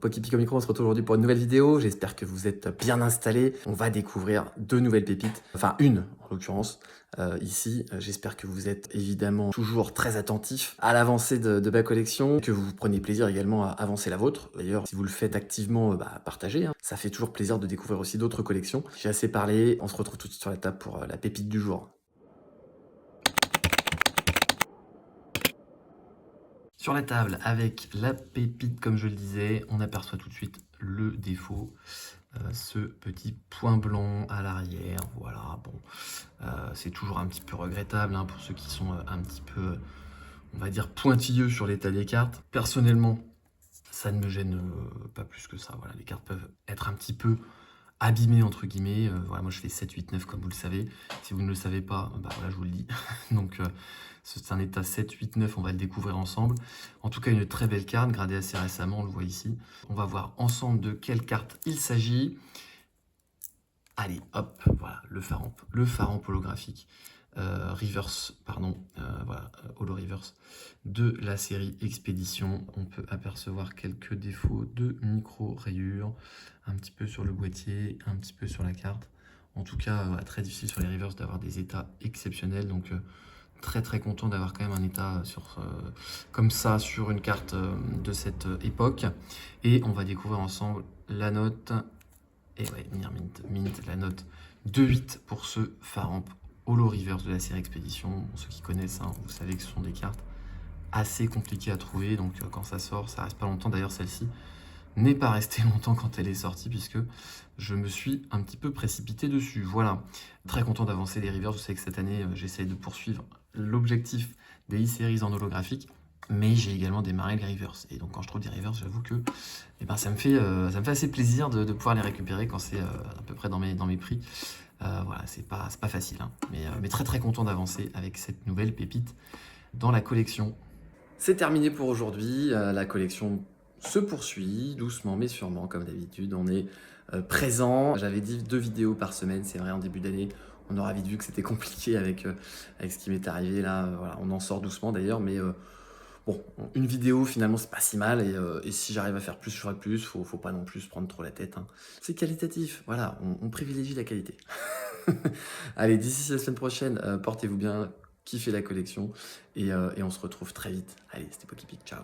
Pokipic au micro, on se retrouve aujourd'hui pour une nouvelle vidéo. J'espère que vous êtes bien installés. On va découvrir deux nouvelles pépites, enfin une en l'occurrence. Ici, j'espère que vous êtes évidemment toujours très attentifs à l'avancée de ma collection, que vous prenez plaisir également à avancer la vôtre. D'ailleurs, si vous le faites activement, partagez, hein. Ça fait toujours plaisir de découvrir aussi d'autres collections. J'ai assez parlé, on se retrouve tout de suite sur la table pour la pépite du jour. Sur la table, avec la pépite, comme je le disais, on aperçoit tout de suite le défaut, ce petit point blanc à l'arrière. Voilà, bon, c'est toujours un petit peu regrettable hein, pour ceux qui sont un petit peu, on va dire, pointilleux sur l'état des cartes. Personnellement, ça ne me gêne pas plus que ça. Voilà, les cartes peuvent être un petit peu abîmées, entre guillemets. Voilà, moi je fais 7, 8, 9 comme vous le savez. Si vous ne le savez pas, voilà, je vous le dis. Donc c'est un état 7, 8, 9, on va le découvrir ensemble. En tout cas, une très belle carte, gradée assez récemment, on le voit ici. On va voir ensemble de quelle carte il s'agit. Allez, hop, voilà, le phare holographique. Reverse, pardon, voilà, holo reverse de la série Expédition. On peut apercevoir quelques défauts de micro-rayures, un petit peu sur le boîtier, un petit peu sur la carte. En tout cas, très difficile sur les reverse d'avoir des états exceptionnels, donc très content d'avoir quand même un état comme ça sur une carte de cette époque. Et on va découvrir ensemble la note, et ouais, mint, la note 2,8 pour ce Faramp Holo Reverse de la série Expédition. Bon, ceux qui connaissent, hein, vous savez que ce sont des cartes assez compliquées à trouver, donc quand ça sort, ça reste pas longtemps. D'ailleurs, celle-ci n'est pas restée longtemps quand elle est sortie, puisque je me suis un petit peu précipité dessus. Voilà, très content d'avancer les Reverse. Vous savez que cette année, j'essaie de poursuivre l'objectif des e-series en holographique, mais j'ai également démarré les Reverse. Et donc quand je trouve des Reverse, j'avoue que ça me fait assez plaisir de pouvoir les récupérer quand c'est à peu près dans mes prix. Voilà, c'est pas facile, hein. Mais très content d'avancer avec cette nouvelle pépite dans la collection. C'est terminé pour aujourd'hui, la collection se poursuit doucement mais sûrement comme d'habitude. On est présent. J'avais dit 2 vidéos par semaine, c'est vrai, en début d'année. On aura vite vu que c'était compliqué avec ce qui m'est arrivé là. Voilà, on en sort doucement d'ailleurs, mais bon, une vidéo finalement c'est pas si mal, et si j'arrive à faire plus, je ferai plus. Faut pas non plus se prendre trop la tête, hein. C'est qualitatif, voilà, on privilégie la qualité. Allez, d'ici la semaine prochaine, portez-vous bien, kiffez la collection, et on se retrouve très vite. Allez, c'était Pokipic, ciao.